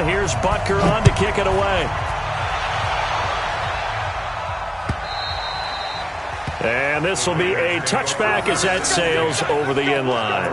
here's Butker on to kick it away. And this will be a touchback as that sails over the end line.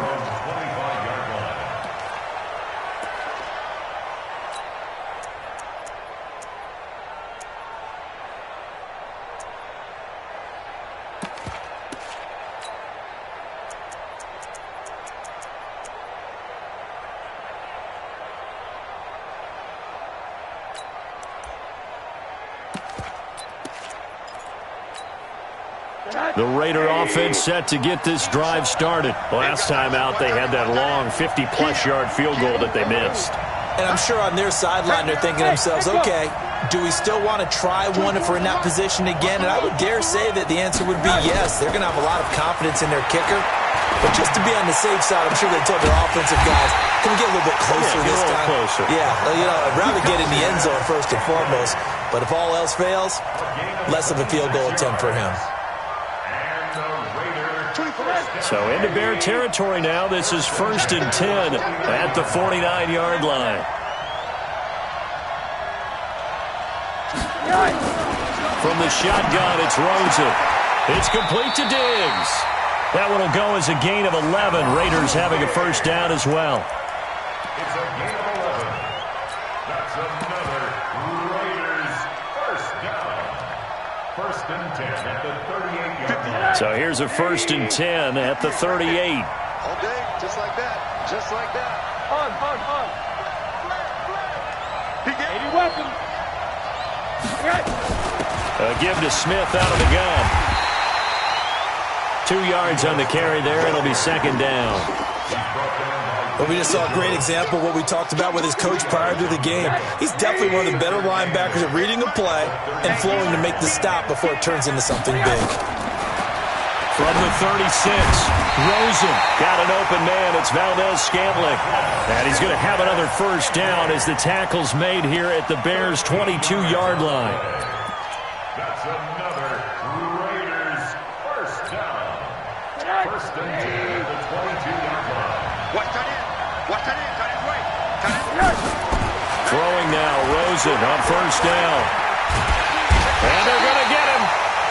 The Raider offense set to get this drive started. Last time out, they had that long 50-plus yard field goal that they missed. And I'm sure on their sideline, they're thinking to themselves, okay, do we still want to try one if we're in that position again? And I would dare say that the answer would be yes. They're going to have a lot of confidence in their kicker. But just to be on the safe side, I'm sure they told their offensive guys, can we get a little bit closer this time? Closer. Yeah, you know, I'd rather get in the end zone first and foremost. But if all else fails, less of a field goal attempt for him. So into Bear territory now. This is 1st and 10 at the 49-yard line. From the shotgun, it's Rosen. It's complete to Diggs. That one will go as a gain of 11. Raiders having a first down as well. It's a gain of 11. That's another Raiders first down. 1st and 10 at the 38-yard line. So here's a 1st and 10 at the 38. All day, just like that. Just like that. On. He gave you weapon. A give to Smith out of the gun. 2 yards on the carry there. It'll be 2nd down. Well, we just saw a great example of what we talked about with his coach prior to the game. He's definitely one of the better linebackers at reading a play and flowing to make the stop before it turns into something big. From the 36, Rosen got an open man. It's Valdez-Scantling. And he's going to have another first down as the tackle's made here at the Bears' 22-yard line. That's another Raiders first down. 1st and 10 at the 22-yard line. Watch that in. Watch that in. Got his way. Got his way. Throwing now, Rosen on first down. And they're going to get him.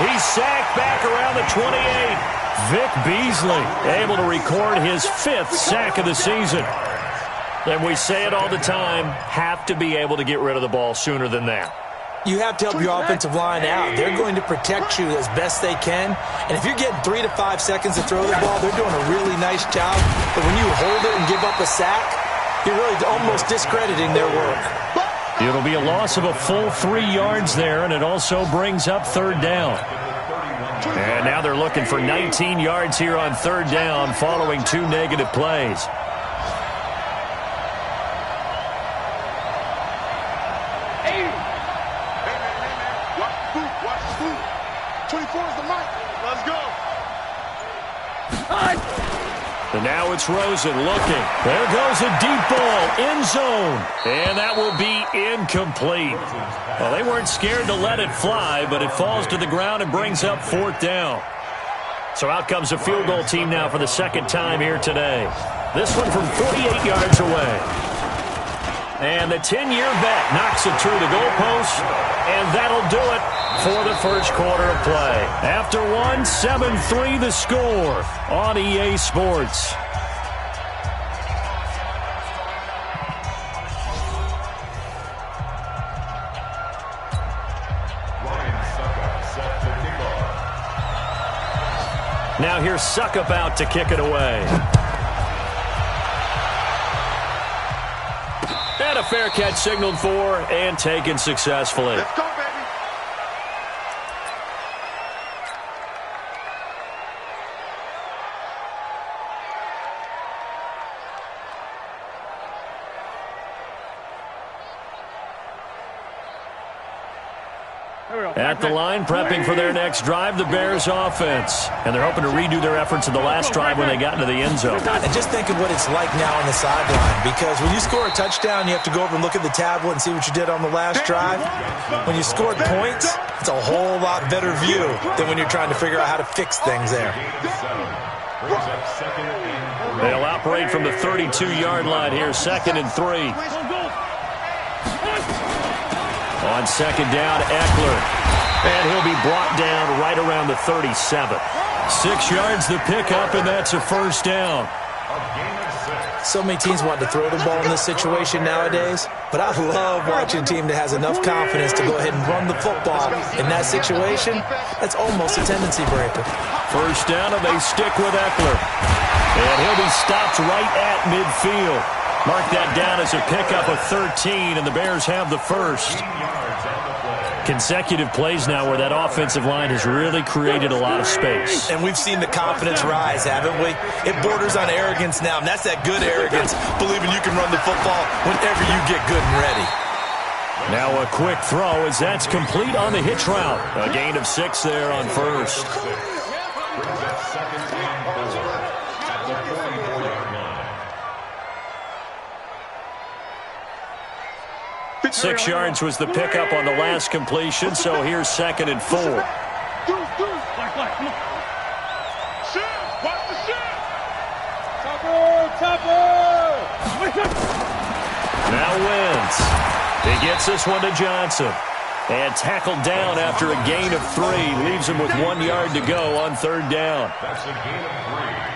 He's sacked back around the 28. Vic Beasley able to record his 5th sack of the season. And we say it all the time, have to be able to get rid of the ball sooner than that. You have to help your offensive line out. They're going to protect you as best they can. And if you're getting 3 to 5 seconds to throw the ball, they're doing a really nice job. But when you hold it and give up a sack, you're really almost discrediting their work. It'll be a loss of a full 3 yards there, and it also brings up 3rd down. And now they're looking for 19 yards here on 3rd down following 2 negative plays. Hey, man. Watch the food. 24 is the mic. Let's go. And now it's Rosen looking. There goes a deep ball, end zone. And that will be incomplete. Well, they weren't scared to let it fly, but it falls to the ground and brings up 4th down. So out comes a field goal team now for the 2nd time here today. This one from 48 yards away. And the 10-year vet knocks it through the goalpost, and that'll do it for the first quarter of play. After one, 7-3 the score on EA Sports. Now here's Suckup out to kick it away. And a fair catch signaled for and taken successfully. Let's go, baby. At the line, prepping for their next drive, the Bears offense. And they're hoping to redo their efforts in the last drive when they got into the end zone. And just think of what it's like now on the sideline, because when you score a touchdown, you have to go over and look at the tablet and see what you did on the last drive. When you scored points, it's a whole lot better view than when you're trying to figure out how to fix things there. They'll operate from the 32-yard line here, 2nd and 3. On second down, Eckler. And he'll be brought down right around the 37. 6 yards the pickup, and that's a first down. So many teams want to throw the ball in this situation nowadays, but I love watching a team that has enough confidence to go ahead and run the football. In that situation, that's almost a tendency breaker. First down, and they stick with Eckler. And he'll be stopped right at midfield. Mark that down as a pickup of 13, and the Bears have the first. Consecutive plays now where that offensive line has really created a lot of space. And we've seen the confidence rise, haven't we? It borders on arrogance now, and that's that good arrogance, believing you can run the football whenever you get good and ready. Now a quick throw as that's complete on the hitch route. A gain of 6 there on first. Brings up second and 4 at the 44-yard line. 6 yards was the pickup on the last completion, so here's second and 4. Come on. Shit! Watch the shit! Now Wentz. He gets this one to Johnson. And tackled down after a gain of 3. Leaves him with 1 yard to go on third down. That's a gain of 3.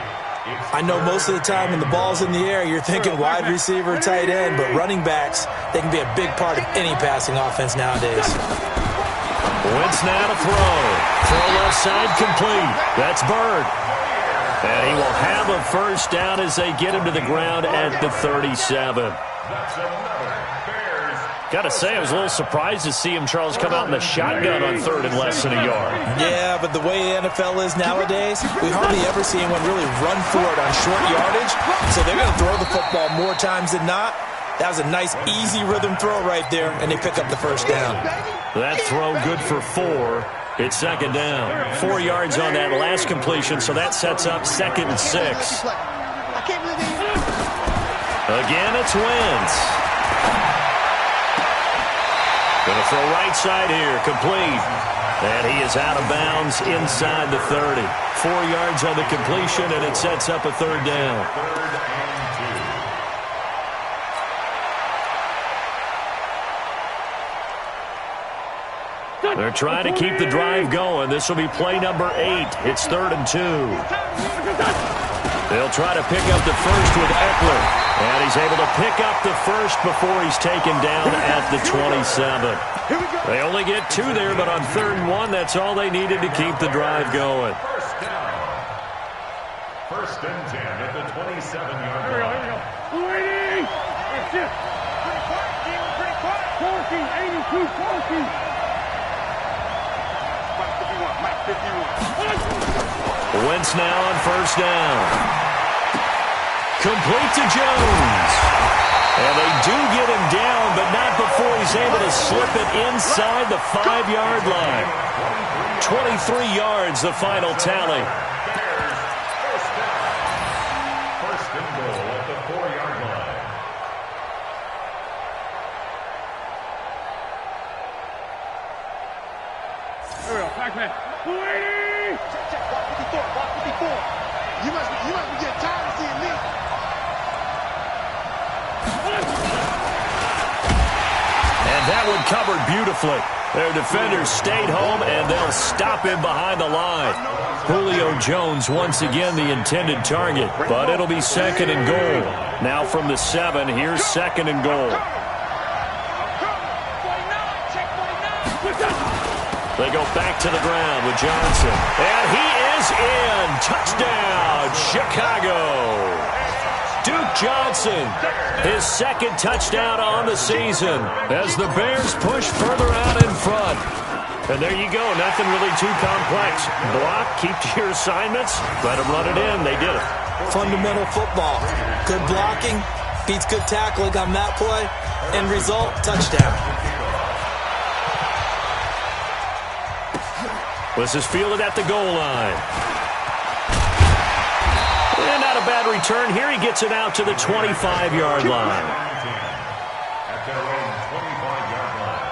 I know most of the time when the ball's in the air, you're thinking wide receiver, tight end, but running backs, they can be a big part of any passing offense nowadays. Wentz now to throw. Throw left side complete. That's Bird. And he will have a first down as they get him to the ground at the 37. That's another Bears. Got to say, I was a little surprised to see him, Charles, come out in the shotgun on third and less than a yard. Yeah, but the way the NFL is nowadays, we hardly ever see anyone really run for it on short yardage, so they're going to throw the football more times than not. That was a nice, easy rhythm throw right there, and they pick up the first down. That throw good for 4. It's second down. 4 yards on that last completion, so that sets up second and 6. Again, it's Wentz. Going to throw right side here, complete. And he is out of bounds inside the 30. 4 yards on the completion, and it sets up a third down. They're trying to keep the drive going. This will be play number 8. It's 3rd and 2. They'll try to pick up the first with Eckler. And he's able to pick up the first before he's taken down at the 27. They only get 2 there, but on 3rd and 1, that's all they needed to keep the drive going. First down. 1st and 10 at the 27-yard line. Wentz now on first down. Complete to Jones. And they do get him down, but not before he's able to slip it inside the 5-yard line. 23 yards, the final tally. First down. 1st and goal at the 4-yard line. Walk 54. You must be getting tired of seeing me. And that one covered beautifully. Their defenders stayed home, and they'll stop him behind the line. Julio Jones once again the intended target, but it'll be 2nd and goal. Now from the 7, here's 2nd and goal. They go back to the ground with Johnson. And he is in. Touchdown, Chicago. Duke Johnson, his 2nd touchdown on the season as the Bears push further out in front. And there you go. Nothing really too complex. Block, keep to your assignments, let them run it in. They did it. Fundamental football. Good blocking beats good tackling on that play. End result, touchdown. This is fielded at the goal line. And not a bad return. Here he gets it out to the 25-yard line. At their own 25-yard line.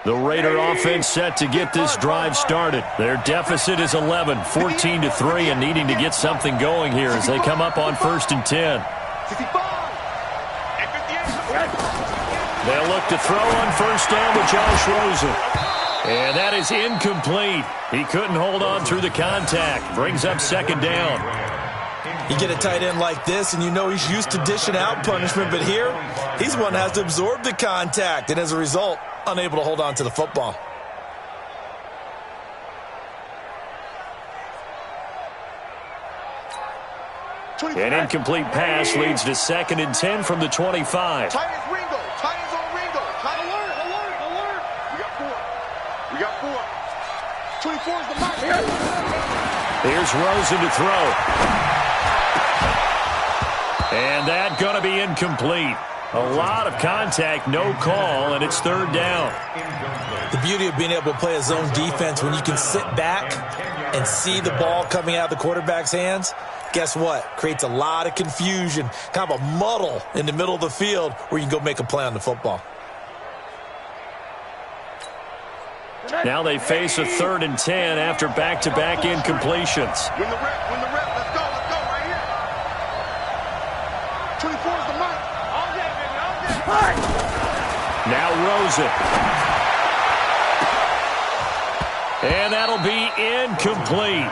The Raider offense set to get this drive started. Their deficit is 11, 14-3, and needing to get something going here as they come up on 1st and 10. They'll look to throw on 1st down with Josh Rosen. And that is incomplete. He couldn't hold on through the contact. Brings up 2nd down. You get a tight end like this, and you know he's used to dishing out punishment, but here, he's the one that has to absorb the contact, and as a result, unable to hold on to the football. An incomplete pass leads to 2nd and 10 from the 25. Tight ends Ringo. Tight ends on Ringo. Alert. We got 4. 24 is the mark. Here's Rosen to throw. And that's going to be incomplete. A lot of contact, no call, and it's 3rd down. The beauty of being able to play a zone defense when you can sit back and see the ball coming out of the quarterback's hands, guess what? Creates a lot of confusion, kind of a muddle in the middle of the field where you can go make a play on the football. Now they face a 3rd and 10 after back-to-back incompletions. Win the rep. Let's go right here. 24 is the mark. All day, baby, all day. Now Rosen. And that'll be incomplete.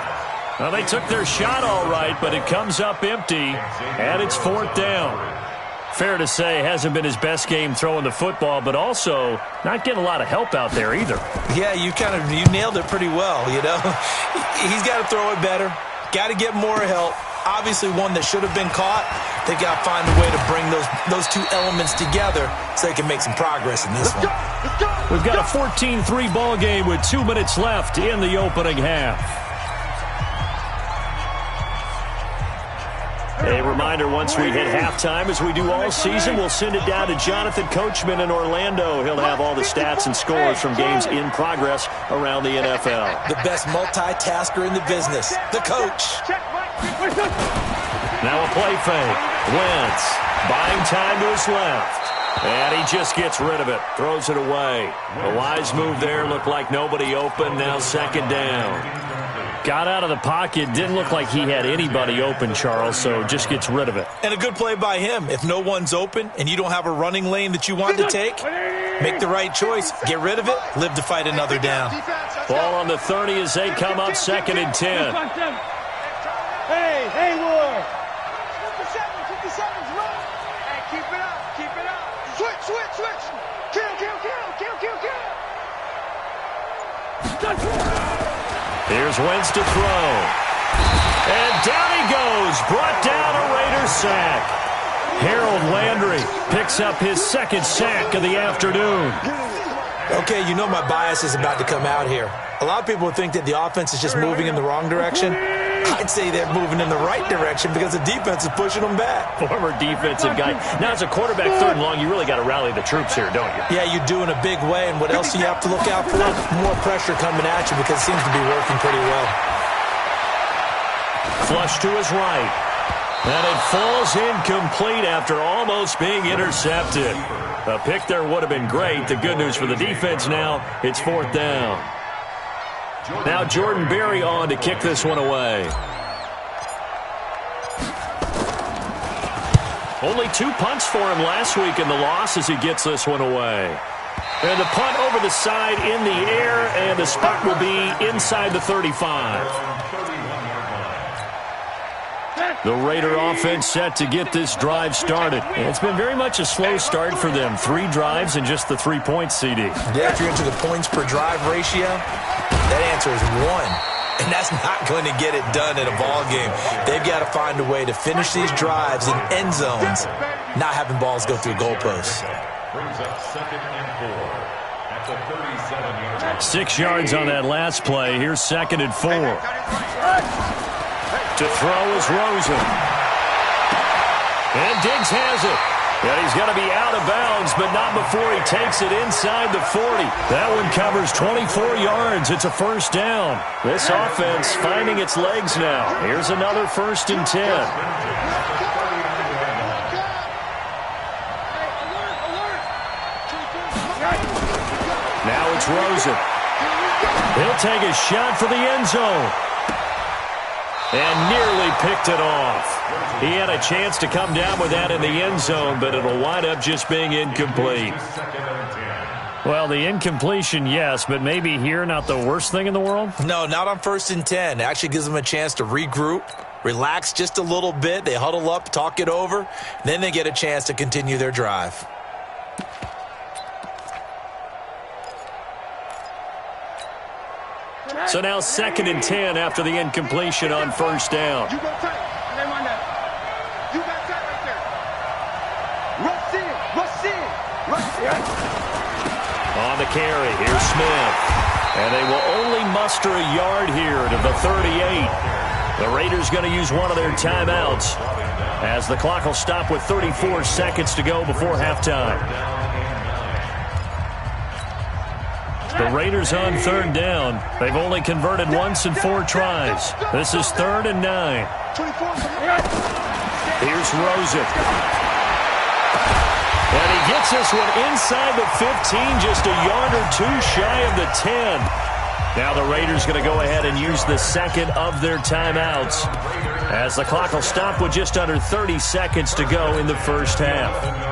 Well, they took their shot all right, but it comes up empty, and it's 4th down. Fair to say, hasn't been his best game throwing the football, but also not getting a lot of help out there either. Yeah, you nailed it pretty well, you know. He's got to throw it better, got to get more help. Obviously one that should have been caught. They've got to find a way to bring those two elements together so they can make some progress in this one. We've got a 14-3 ball game with 2 minutes left in the opening half. A reminder, once we hit halftime, as we do all season, we'll send it down to Jonathan Coachman in Orlando. He'll have all the stats and scores from games in progress around the NFL. The best multitasker in the business, the coach. Now a play fake. Wentz buying time to his left. And he just gets rid of it. Throws it away. A wise move there. Looked like nobody open. Now 2nd down. Got out of the pocket. Didn't look like he had anybody open, Charles, so just gets rid of it. And a good play by him. If no one's open and you don't have a running lane that you want to take, make the right choice. Get rid of it. Live to fight another down. Ball on the 30 as they come up 2nd and 10. Hey, Ward. 57's run. Hey, keep it up. Switch. Kill. Here's Wentz to throw. And down he goes. Brought down a Raider sack. Harold Landry picks up his 2nd sack of the afternoon. Okay, you know my bias is about to come out here. A lot of people would think that the offense is just moving in the wrong direction. I'd say they're moving in the right direction because the defense is pushing them back. Former defensive guy. Now, as a quarterback 3rd and long, you really got to rally the troops here, don't you? Yeah, you do in a big way. And what else do you have to look out for? More pressure coming at you because it seems to be working pretty well. Flush to his right. And it falls incomplete after almost being intercepted. A pick there would have been great. The good news for the defense now, it's 4th down. Now Jordan Berry on to kick this one away. Only 2 punts for him last week in the loss as he gets this one away. And the punt over the side in the air, and the spot will be inside the 35. The Raider offense set to get this drive started. And it's been very much a slow start for them. 3 drives and just the 3 points, CD. Yeah, if you're into the points per drive ratio, that answer is 1. And that's not going to get it done in a ball game. They've got to find a way to finish these drives in end zones, not having balls go through goalposts. Brings up 2nd and 4 at the 37-yard. 6 yards on that last play. Here's 2nd and 4. To throw is Rosen. And Diggs has it. Yeah, he's going to be out of bounds, but not before he takes it inside the 40. That one covers 24 yards. It's a 1st down. This offense finding its legs now. Here's another 1st and 10. Now it's Rosen. He'll take a shot for the end zone. And nearly picked it off. He had a chance to come down with that in the end zone, but it'll wind up just being incomplete. Well, the incompletion, yes, but maybe here not the worst thing in the world? No, not on 1st and 10. It actually gives them a chance to regroup, relax just a little bit. They huddle up, talk it over, then they get a chance to continue their drive. So now 2nd and 10 after the incompletion on 1st down. You go tight. You got tight right there. Rush in. On the carry, here's Smith. And they will only muster a yard here to the 38. The Raiders going to use one of their timeouts as the clock will stop with 34 seconds to go before halftime. The Raiders on 3rd down. They've only converted once in 4 tries. This is 3rd and 9. Here's Rosen. And he gets this one inside the 15, just a yard or 2 shy of the 10. Now the Raiders going to go ahead and use the 2nd of their timeouts as the clock will stop with just under 30 seconds to go in the 1st half.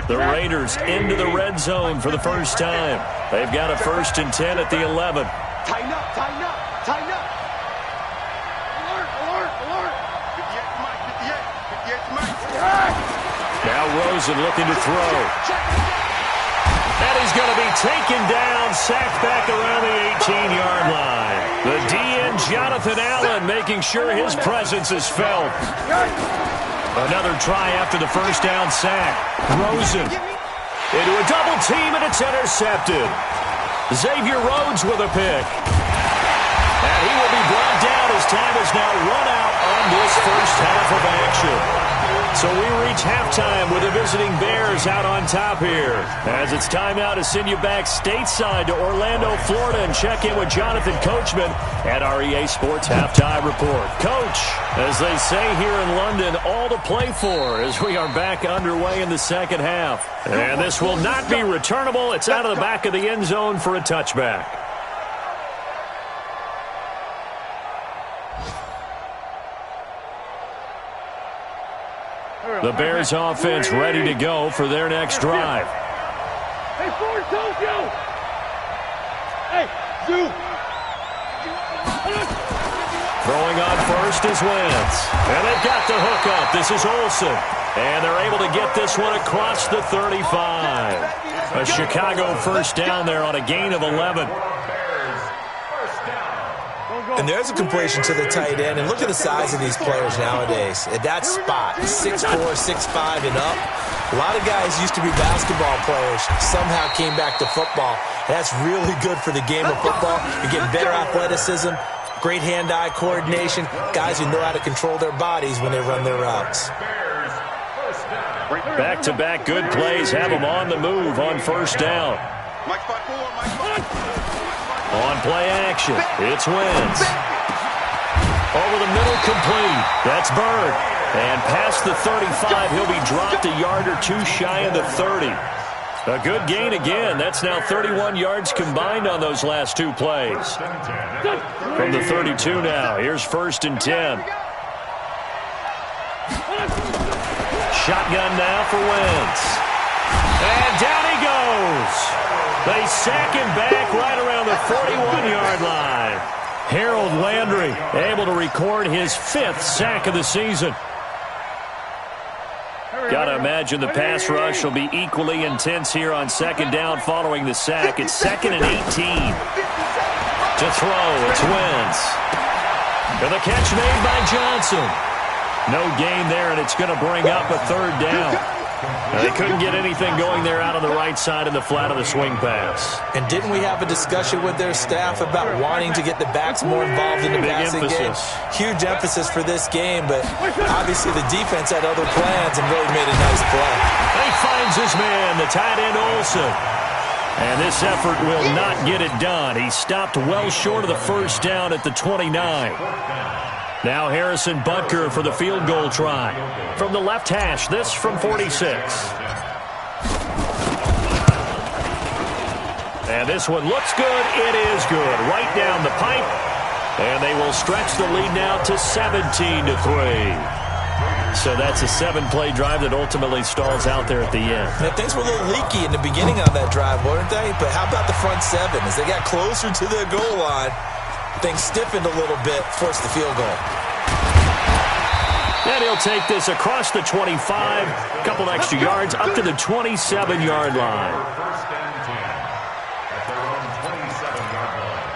The Raiders into the red zone for the first time. They've got a 1st and 10 at the 11. Tighten up. Alert. 58. Now Rosen looking to throw. And he's going to be taken down, sacked back around the 18-yard line. The DN, Jonathan Allen, making sure his presence is felt. Another try after the 1st down sack. Rosen into a double team, and it's intercepted. Xavier Rhodes with a pick. And he will be brought down as time is now run out on this 1st half of action. So we reach halftime with the visiting Bears out on top here. As it's time now to send you back stateside to Orlando, Florida, and check in with Jonathan Coachman at our EA Sports Halftime Report. Coach, as they say here in London, all to play for as we are back underway in the 2nd half. And this will not be returnable. It's out of the back of the end zone for a touchback. The Bears offense ready to go for their next drive. Hey, Ford, told you! Hey, you! Throwing on first is Wentz. And they've got the hook up. This is Olsen. And they're able to get this one across the 35. A Chicago 1st down there on a gain of 11. And there's a completion to the tight end. And look at the size of these players nowadays. At that spot, 6'4", 6'5", and up. A lot of guys used to be basketball players, somehow came back to football. And that's really good for the game of football. You get better athleticism, great hand-eye coordination, guys who know how to control their bodies when they run their routes. Back-to-back good plays have them on the move on 1st down. On play action, it's Wentz. Over the middle, complete. That's Bird. And past the 35, he'll be dropped a yard or 2 shy of the 30. A good gain again. That's now 31 yards combined on those last 2 plays. From the 32 now, here's 1st and 10. Shotgun now for Wentz. And down he goes. They sack him back right around the 41-yard line. Harold Landry able to record his 5th sack of the season. Got to imagine the pass rush will be equally intense here on 2nd down following the sack. It's 2nd and 18. To throw, it's Wentz. And the catch made by Johnson. No gain there, and it's going to bring up a 3rd down. They couldn't get anything going there out on the right side of the flat of the swing pass. And didn't we have a discussion with their staff about wanting to get the backs more involved in the passing game? Huge emphasis for this game, but obviously the defense had other plans and really made a nice play. He finds his man, the tight end Olsen. And this effort will not get it done. He stopped well short of the first down at the 29. Now Harrison Butker for the field goal try. From the left hash, this from 46. And this one looks good. It is good. Right down the pipe. And they will stretch the lead now to 17-3. So that's a 7-play drive that ultimately stalls out there at the end. Now, things were a little leaky in the beginning on that drive, weren't they? But how about the front seven? As they got closer to the goal line, things stiffened a little bit, forced the field goal. And he'll take this across the 25, a couple extra yards, up to the 27-yard line. First and 10 at their own 27-yard line.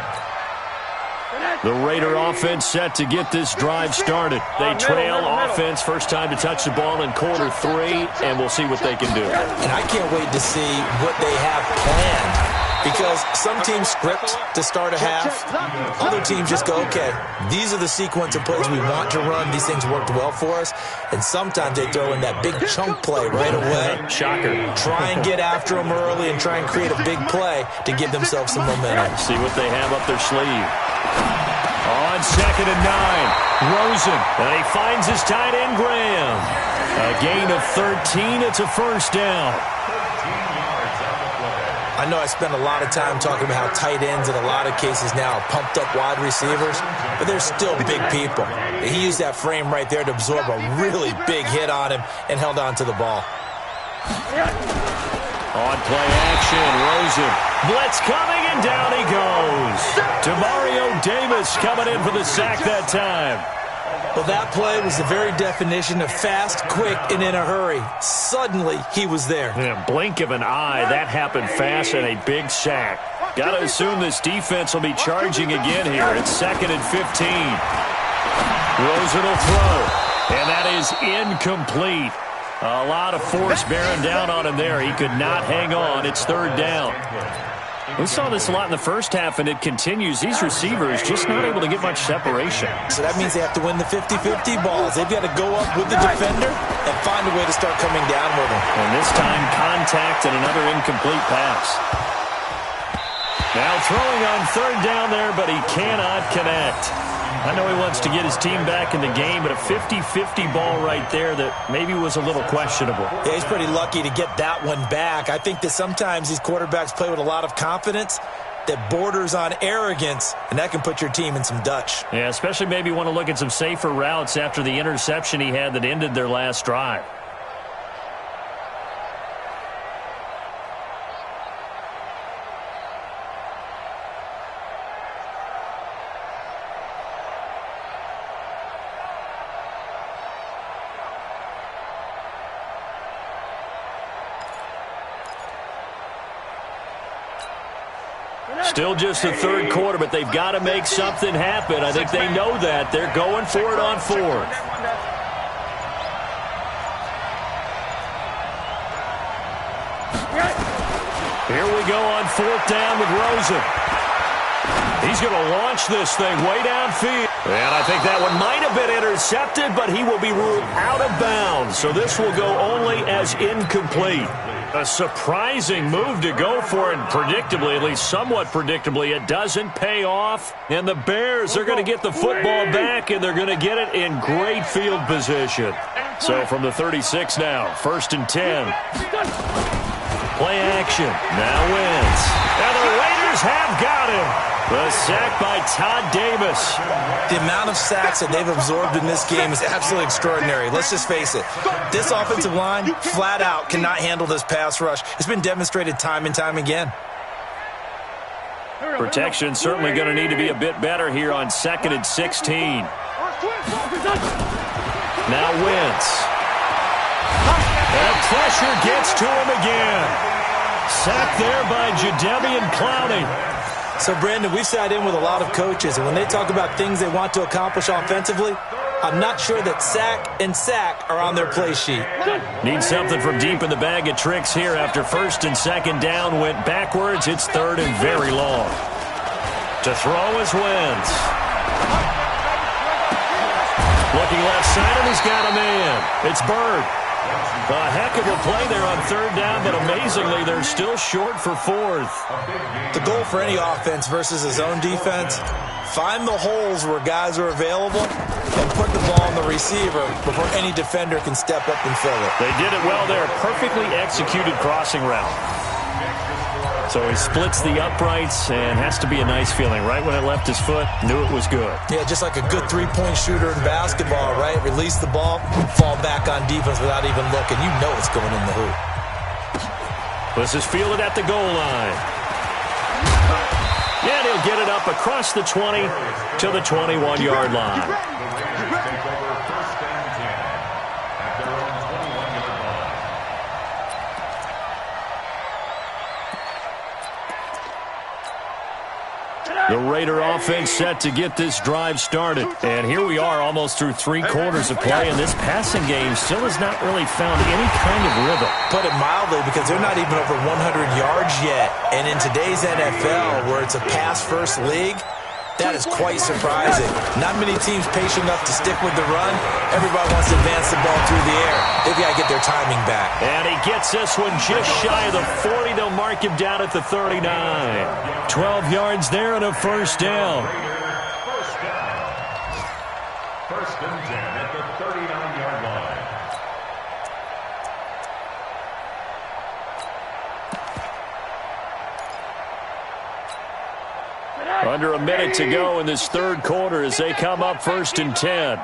The Raider offense set to get this drive started. They trail offense, first time to touch the ball in quarter 3, and we'll see what they can do. And I can't wait to see what they have planned. Because some teams script to start a half. Other teams just go, okay, these are the sequence of plays we want to run. These things worked well for us. And sometimes they throw in that big chunk play right away. Shocker. Try and get after them early and try and create a big play to give themselves some momentum. See what they have up their sleeve. On 2nd and 9, Rosen. And he finds his tight end, Graham. A gain of 13. It's a first down. I know I spend a lot of time talking about how tight ends in a lot of cases now are pumped up wide receivers, but they're still big people. He used that frame right there to absorb a really big hit on him and held on to the ball. On play action, Rosen. Blitz coming, and down he goes. Demario Davis coming in for the sack that time. Well, that play was the very definition of fast, quick, and in a hurry. Suddenly, he was there. Yeah, blink of an eye, that happened fast, and a big sack. Got to assume this defense will be charging again here. It's 2nd and 15. Rosen will throw, and that is incomplete. A lot of force bearing down on him there. He could not hang on. It's 3rd down. We saw this a lot in the first half, and it continues. These receivers just not able to get much separation. So that means they have to win the 50-50 balls. They've got to go up with the defender and find a way to start coming down with him. And this time, contact and another incomplete pass. Now throwing on 3rd down there, but he cannot connect. I know he wants to get his team back in the game, but a 50-50 ball right there that maybe was a little questionable. Yeah, he's pretty lucky to get that one back. I think that sometimes these quarterbacks play with a lot of confidence that borders on arrogance, and that can put your team in some Dutch. Yeah, especially maybe want to look at some safer routes after the interception he had that ended their last drive. Still just the 3rd quarter, but they've got to make something happen. I think they know that. They're going for it on 4th. Here we go on 4th down with Rosen. He's going to launch this thing way downfield. And I think that one might have been intercepted, but he will be ruled out of bounds. So this will go only as incomplete. A surprising move to go for it, and predictably, at least somewhat predictably, it doesn't pay off. And the Bears are going to get the football back, and they're going to get it in great field position. So from the 36 now, 1st and 10. Play action. Now wins. And the Raiders have got him. The sack by Todd Davis. The amount of sacks that they've absorbed in this game is absolutely extraordinary. Let's just face it. This offensive line, flat out, cannot handle this pass rush. It's been demonstrated time and time again. Protection certainly going to need to be a bit better here on 2nd and 16. Now Wentz. And pressure gets to him again. Sacked there by Jadeveon Clowney. So, Brandon, we've sat in with a lot of coaches, and when they talk about things they want to accomplish offensively, I'm not sure that sack and sack are on their play sheet. Need something from deep in the bag of tricks here after 1st and 2nd down went backwards. It's 3rd and very long. To throw is Wentz. Looking left side, and he's got a man. It's Bird. A heck of a play there on third down, but amazingly, they're still short for fourth. The goal for any offense versus his own defense, find the holes where guys are available and put the ball on the receiver before any defender can step up and fill it. They did it well there. Perfectly executed crossing route. So he splits the uprights and has to be a nice feeling. Right when it left his foot, knew it was good. Yeah, just like a good three-point shooter in basketball, right? Release the ball, fall back on defense without even looking. You know it's going in the hoop. This is fielded at the goal line. And he'll get it up across the 20 to the 21-yard line. The Raider offense set to get this drive started. And here we are almost through 3 quarters of play, and this passing game still has not really found any kind of rhythm. Put it mildly, because they're not even over 100 yards yet. And in today's NFL, where it's a pass-first league, that is quite surprising. Not many teams patient enough to stick with the run. Everybody wants to advance the ball through the air. They've got to get their timing back. And he gets this one just shy of the 40. They'll mark him down at the 39. 12 yards there and a first down. First and 10 at the 39-yard line. Under a minute to go in this third quarter as they come up first and 10. And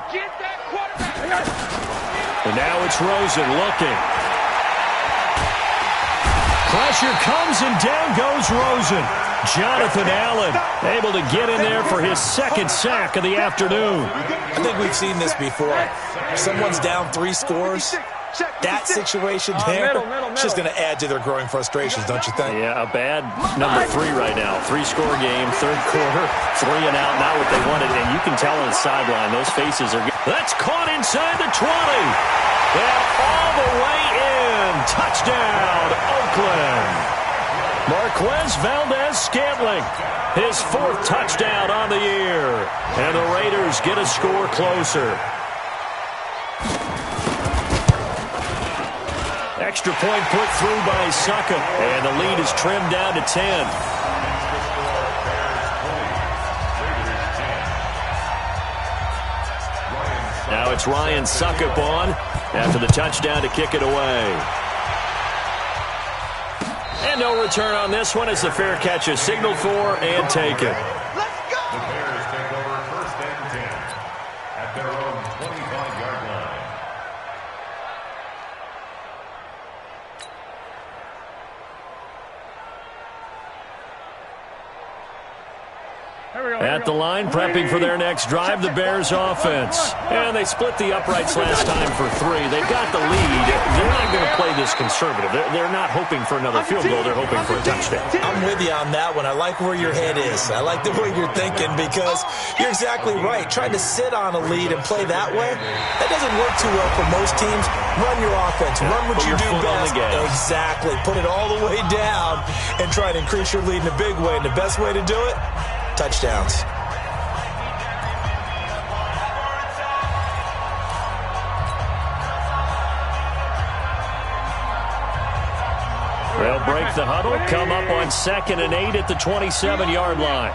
now it's Rosen looking. Pressure comes and down goes Rosen. Jonathan Allen able to get in there for his second sack of the afternoon. I think we've seen this before. Someone's down 3 scores. That situation there is just going to add to their growing frustrations, don't you think? Yeah, a bad number 3 right now. 3-score game, third quarter, 3 and out, not what they wanted. And you can tell on the sideline, those faces are... That's caught inside the 20. And all the way in. Touchdown, Oakland. Marquez Valdez-Scantling, his 4th touchdown on the year. And the Raiders get a score closer. Extra point put through by Succa, and the lead is trimmed down to 10. Now it's Ryan Suckup on after the touchdown to kick it away. And no return on this one as the fair catch is signaled for and taken. Let's go! The Bears take over first and 10 at their own 25-yard line. At the line, prepping for their next drive, the Bears offense. And they split the uprights last time for 3. They've got the lead. They're not going to play this conservative. They're not hoping for another field goal. They're hoping for a touchdown. I'm with you on that one. I like where your head is. I like the way you're thinking because you're exactly right. Trying to sit on a lead and play that way, that doesn't work too well for most teams. Run your offense. Run what you do best. Exactly. Put it all the way down and try to increase your lead in a big way. And the best way to do it, touchdowns. They'll break the huddle, come up on 2nd and 8 at the 27-yard line.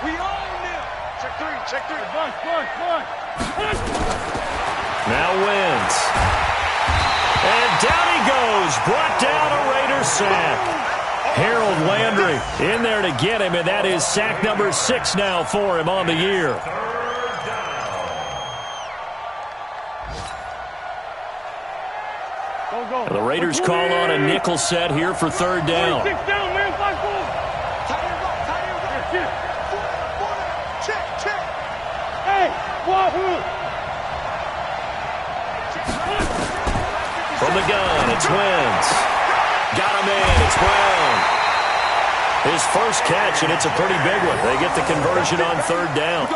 We own them. Check 3, check 3. One. Now wins. And down he goes. Brought down a Raider sack. Harold Landry in there to get him, and that is sack number 6 now for him on the year. The Raiders call on a nickel set here for third down. 6 down, man. 5-4. Check. Hey, wahoo. From the gun, it's Wentz. Got him in, it's Brown. His first catch, and it's a pretty big one. They get the conversion on third down.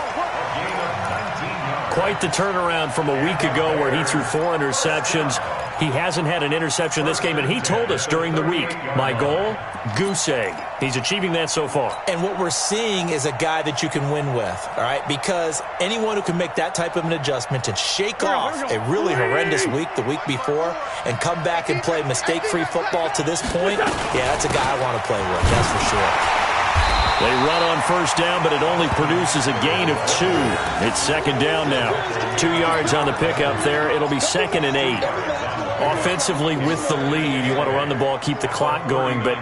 quite the turnaround from a week ago where he threw 4 interceptions. He hasn't had an interception this game, and he told us during the week, my goal, goose egg. He's achieving that so far. And what we're seeing is a guy that you can win with, all right? Because anyone who can make that type of an adjustment and shake off a really horrendous week the week before and come back and play mistake-free football to this point, yeah, that's a guy I want to play with, that's for sure. They run on first down, but it only produces a gain of 2. It's second down now. 2 yards on the pickup there. It'll be 2nd and 8. Offensively with the lead, you want to run the ball, keep the clock going, but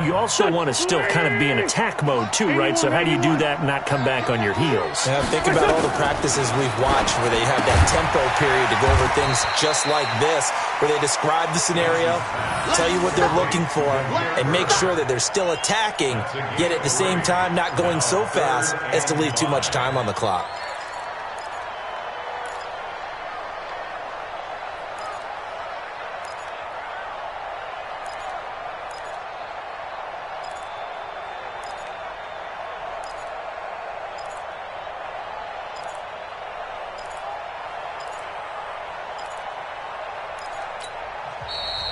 you also want to still kind of be in attack mode too, right? So how do you do that and not come back on your heels? Yeah, think about all the practices we've watched where they have that tempo period to go over things just like this, where they describe the scenario, tell you what they're looking for, and make sure that they're still attacking, yet at the same time not going so fast as to leave too much time on the clock.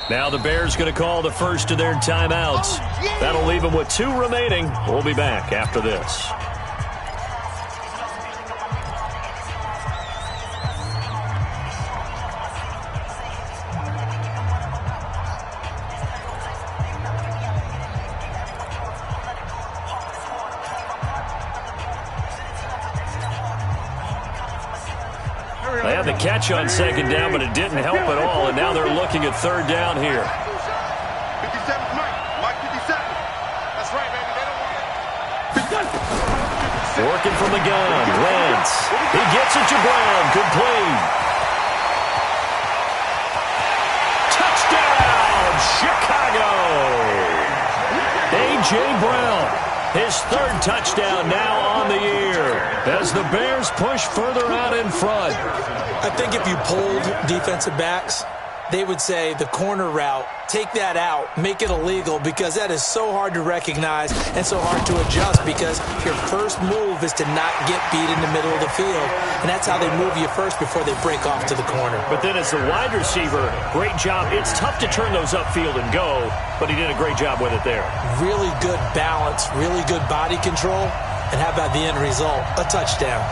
Now the Bears going to call the first of their timeouts. That'll leave them with 2 remaining. We'll be back after this. They had the catch on second down, but it didn't help at all, and now they're looking at third down here. 57's Mike 57. That's right, baby. They don't want it. Working from the gun, Wentz. He gets it to Brown, complete. Touchdown, Chicago! A.J. Brown, his 3rd touchdown now on the year as the Bears push further out in front. I think if you polled defensive backs, they would say the corner route, take that out, make it illegal, because that is so hard to recognize and so hard to adjust, because your first move is to not get beat in the middle of the field, and that's how they move you first before they break off to the corner. But then as the wide receiver, great job. It's tough to turn those upfield and go, but he did a great job with it there. Really good balance, really good body control, and how about the end result? A touchdown.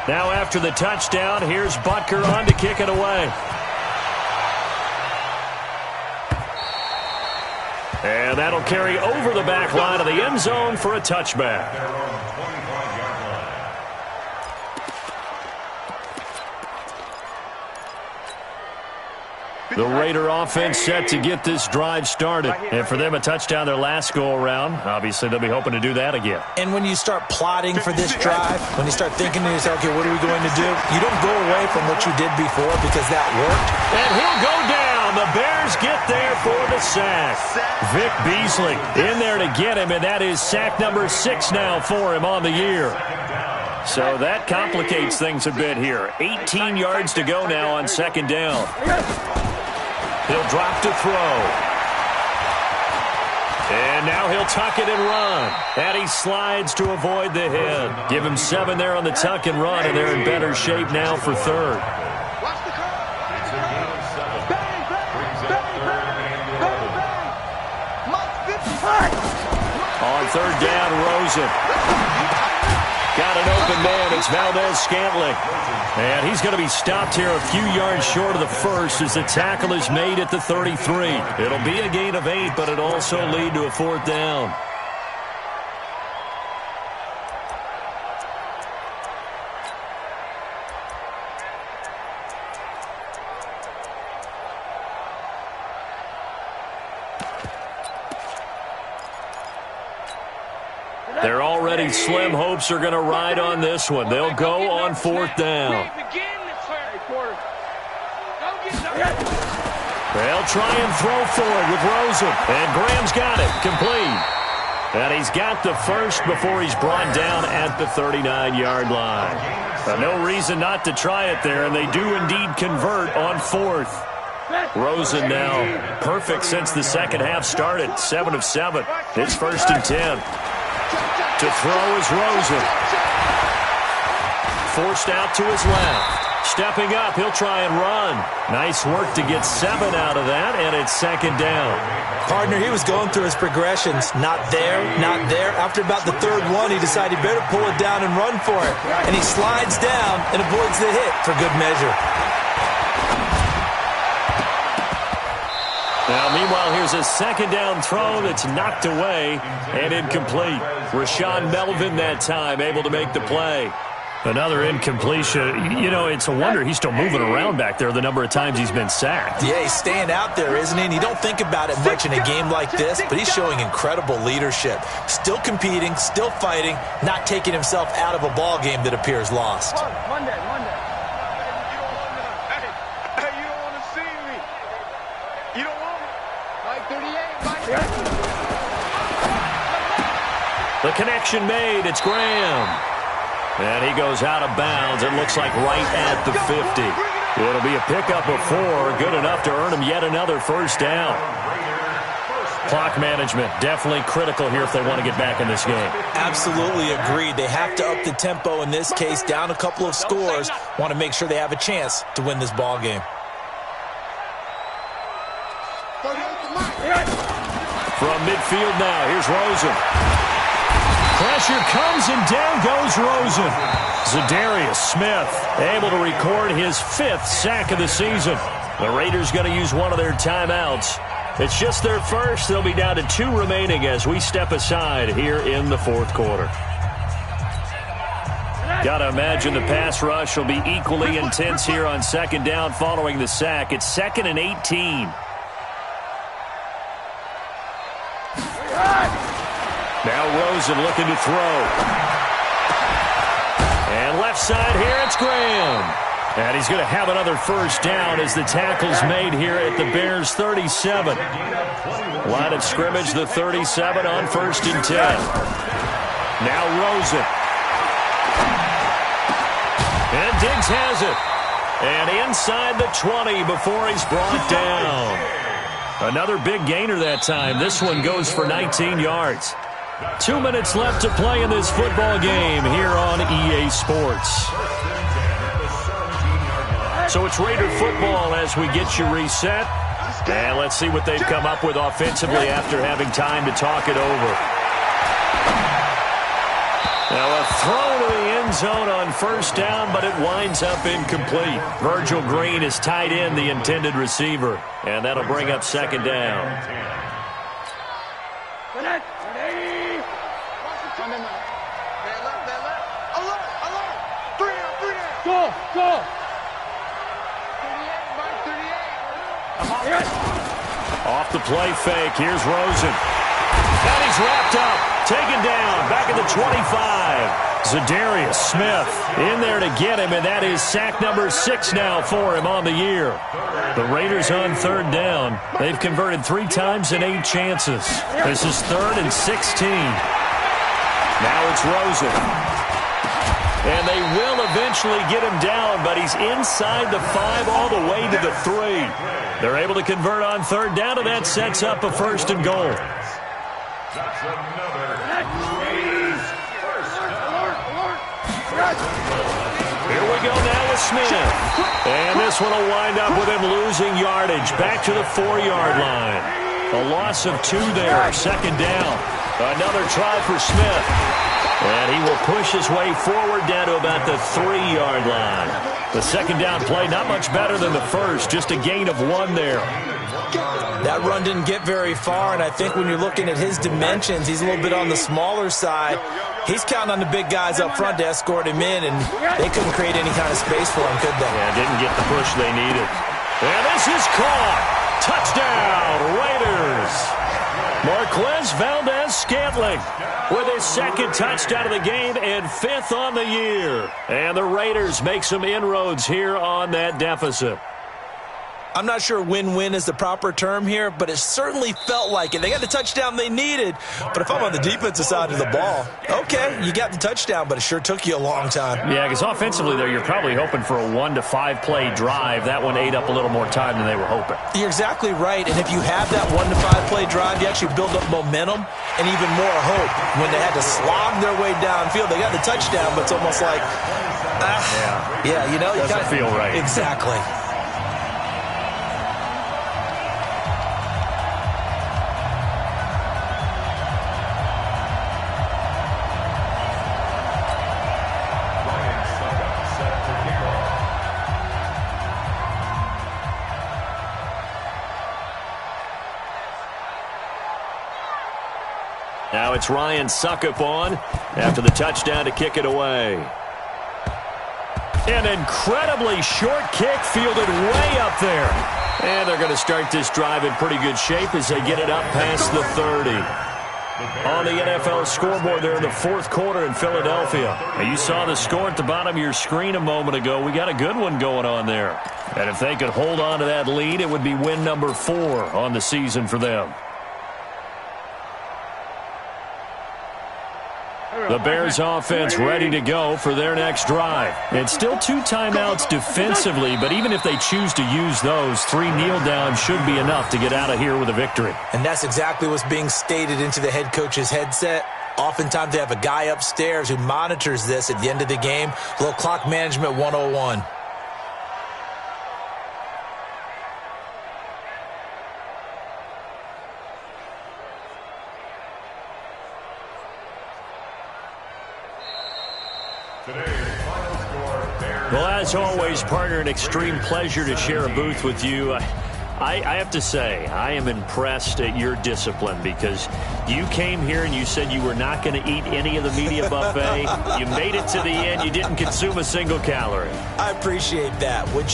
Now after the touchdown, here's Butker on to kick it away. And that'll carry over the back line of the end zone for a touchback. The Raider offense set to get this drive started. And for them, a touchdown their last go-around. Obviously, they'll be hoping to do that again. And when you start plotting for this drive, when you start thinking to yourself, okay, what are we going to do? You don't go away from what you did before because that worked. And he'll go down. The Bears get there for the sack. Vic Beasley in there to get him, and that is sack number 6 now for him on the year. So that complicates things a bit here. 18 yards to go now on second down. He'll drop to throw. And now he'll tuck it and run. And he slides to avoid the hit. Give him 7 there on the tuck and run, and they're in better shape now for third. Watch the call. It's a gain of 7. Bang, bang, Brings up bang, third bang, and bang, 11. bang. Mike 55. On third down, Rosen. Got an open man. It's Valdez-Scantling. And he's going to be stopped here a few yards short of the first as the tackle is made at the 33. It'll be a gain of 8, but it'll also lead to a 4th down. Their already slim hopes are going to ride on this one. They'll go on 4th down. They'll try and throw for it with Rosen. And Graham's got it. Complete. And he's got the first before he's brought down at the 39-yard line. No reason not to try it there, and they do indeed convert on fourth. Rosen now perfect since the second half started, 7 of 7. It's 1st and 10. To throw is Rosen. Forced out to his left. Stepping up, he'll try and run. Nice work to get 7 out of that, and it's 2nd down. Partner, he was going through his progressions. Not there, not there. After about the 3rd one, he decided he better pull it down and run for it. And he slides down and avoids the hit for good measure. Now, meanwhile, here's a 2nd down throw that's knocked away and incomplete. Rashawn Melvin that time able to make the play. Another incompletion. You know, it's a wonder he's still moving around back there the number of times he's been sacked. Yeah, he's staying out there, isn't he? And you don't think about it much in a game like this, but he's showing incredible leadership. Still competing, still fighting, not taking himself out of a ball game that appears lost. Monday. Hey, you don't want to see me. You don't want me. Like 38, The connection made. It's Graham. And he goes out of bounds. It looks like right at the 50. It'll be a pickup of 4. Good enough to earn him yet another 1st down. Clock management definitely critical here if they want to get back in this game. Absolutely agreed. They have to up the tempo in this case, down a couple of scores. Want to make sure they have a chance to win this ball game. From midfield now, here's Rosen. Pressure comes and down goes Rosen. Zadarius Smith able to record his 5th sack of the season. The Raiders going to use one of their timeouts. It's just their first. They'll be down to 2 remaining as we step aside here in the 4th quarter. Got to imagine the pass rush will be equally intense here on 2nd down following the sack. It's 2nd and 18. Now Rosen looking to throw. And left side here, it's Graham. And he's going to have another 1st down as the tackle's made here at the Bears' 37. Line of scrimmage, the 37 on 1st and 10. Now Rosen. And Diggs has it. And inside the 20 before he's brought down. Another big gainer that time. This one goes for 19 yards. 2 minutes left to play in this football game here on EA Sports. So it's Raider football as we get you reset. And let's see what they've come up with offensively after having time to talk it over. Now a throw to the end zone on 1st down, but it winds up incomplete. Virgil Green has tied in the intended receiver, and that'll bring up 2nd down. Go! Off the play fake, here's Rosen. And he's wrapped up, taken down, back at the 25. Zadarius Smith in there to get him, and that is sack number 6 now for him on the year. The Raiders on 3rd down. They've converted 3 times in 8 chances. This is 3rd and 16. Now it's Rosen. And they will eventually get him down, but he's inside the 5 all the way to the 3. They're able to convert on 3rd down, and that sets up a 1st and goal. That's another Raiders first down. Here we go now with Smith. And this one will wind up with him losing yardage back to the 4-yard line. A loss of 2 there, 2nd down. Another try for Smith. And he will push his way forward down to about the 3-yard line. The 2nd down play, not much better than the first, just a gain of 1 there. That run didn't get very far, and I think when you're looking at his dimensions, he's a little bit on the smaller side. He's counting on the big guys up front to escort him in, and they couldn't create any kind of space for him, could they? Yeah, didn't get the push they needed. And this is caught. Touchdown, Raiders. Marquez Valdez-Scantling with his 2nd touchdown of the game and 5th on the year. And the Raiders make some inroads here on that deficit. I'm not sure win-win is the proper term here, but it certainly felt like it. They got the touchdown they needed, but if I'm on the defensive side of the ball, okay, you got the touchdown, but it sure took you a long time. Yeah, because offensively there, you're probably hoping for a 1 to 5 play drive. That one ate up a little more time than they were hoping. You're exactly right, and if you have that 1 to 5 play drive, you actually build up momentum and even more hope. When they had to slog their way downfield, they got the touchdown, but it's almost like, yeah, you know, doesn't feel right. Exactly. Now it's Ryan Suckup on after the touchdown to kick it away. An incredibly short kick fielded way up there. And they're going to start this drive in pretty good shape as they get it up past the 30. On the NFL scoreboard there in the fourth quarter in Philadelphia. Now, you saw the score at the bottom of your screen a moment ago. We got a good one going on there. And if they could hold on to that lead, it would be win number 4 on the season for them. The Bears offense ready to go for their next drive. It's still 2 timeouts defensively, but even if they choose to use those, 3 kneel downs should be enough to get out of here with a victory. And that's exactly what's being stated into the head coach's headset. Oftentimes they have a guy upstairs who monitors this at the end of the game. A little clock management 101. Well, as always, partner, an extreme pleasure to share a booth with you. I have to say, I am impressed at your discipline because you came here and you said you were not going to eat any of the media buffet. You made it to the end. You didn't consume a single calorie. I appreciate that. What you